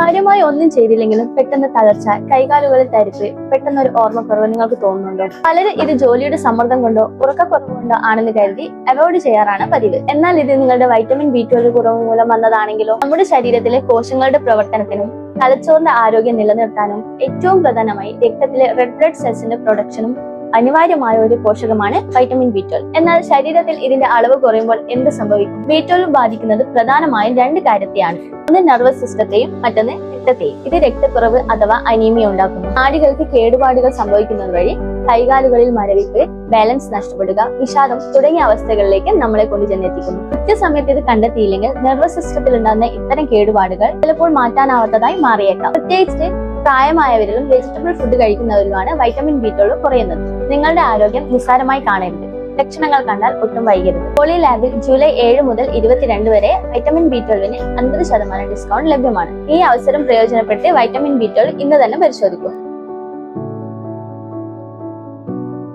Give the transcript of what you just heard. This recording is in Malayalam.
കാര്യമായി ഒന്നും ചെയ്തില്ലെങ്കിലും പെട്ടെന്ന് തളർച്ച, കൈകാലുകളിൽ തരിപ്പ്, പെട്ടെന്ന് ഒരു ഓർമ്മക്കുറവ് നിങ്ങൾക്ക് തോന്നുന്നുണ്ടോ? പലരും ഇത് ജോലിയുടെ സമ്മർദ്ദം കൊണ്ടോ ഉറക്കക്കുറവ് കൊണ്ടോ ആണെന്ന് കരുതി അവോയ്ഡ് ചെയ്യാറാണ് പതിവ്. എന്നാൽ ഇത് നിങ്ങളുടെ വൈറ്റമിൻ B12 കുറവ് മൂലം വന്നതാണെങ്കിലോ? നമ്മുടെ ശരീരത്തിലെ കോശങ്ങളുടെ പ്രവർത്തനത്തിനും തലച്ചോറിന്റെ ആരോഗ്യം നിലനിർത്താനും ഏറ്റവും പ്രധാനമായി രക്തത്തിലെ റെഡ് ബ്ലഡ് സെൽസിന്റെ പ്രൊഡക്ഷനും അനിവാര്യമായ ഒരു പോഷകമാണ് വൈറ്റമിൻ B12. എന്നാൽ ശരീരത്തിൽ ഇതിന്റെ അളവ് കുറയുമ്പോൾ എന്ത് സംഭവിക്കും? B12 ബാധിക്കുന്നത് പ്രധാനമായും രണ്ട് കാര്യത്തെയാണ്. ഒന്ന് നെർവസ് സിസ്റ്റത്തെയും മറ്റൊന്ന് രക്തത്തെയും. ഇത് രക്തക്കുറവ് അഥവാ അനീമിയ ഉണ്ടാക്കുന്നു. നാഡികൾക്ക് കേടുപാടുകൾ സംഭവിക്കുന്നത് വഴി കൈകാലുകളിൽ മരവിപ്പ്, ബാലൻസ് നഷ്ടപ്പെടുക, വിഷാദം തുടങ്ങിയ അവസ്ഥകളിലേക്ക് നമ്മളെ കൊണ്ട് ചെന്നെത്തിക്കുന്നു. കൃത്യസമയത്ത് ഇത് കണ്ടെത്തിയില്ലെങ്കിൽ നെർവസ് സിസ്റ്റത്തിൽ ഉണ്ടാകുന്ന ഇത്തരം കേടുപാടുകൾ ചിലപ്പോൾ മാറ്റാനാവാത്തതായി മാറിയേക്കാം. പ്രത്യേകിച്ച് പ്രായമായവരിലും വെജിറ്റബിൾ ഫുഡ് കഴിക്കുന്നവരിലുമാണ് വൈറ്റമിൻ B12 കുറയുന്നത്. നിങ്ങളുടെ ആരോഗ്യം നിസ്സാരമായി കാണരുത്. ലക്ഷണങ്ങൾ കണ്ടാൽ ഒട്ടും വൈകരുത്. പോളി ലാബിൽ ജൂലൈ 7 മുതൽ 22 വരെ വൈറ്റമിൻ B12 50% ഡിസ്കൗണ്ട് ലഭ്യമാണ്. ഈ അവസരം പ്രയോജനപ്പെടുത്തി വൈറ്റമിൻ B12 ഇന്ന് തന്നെ പരിശോധിക്കും.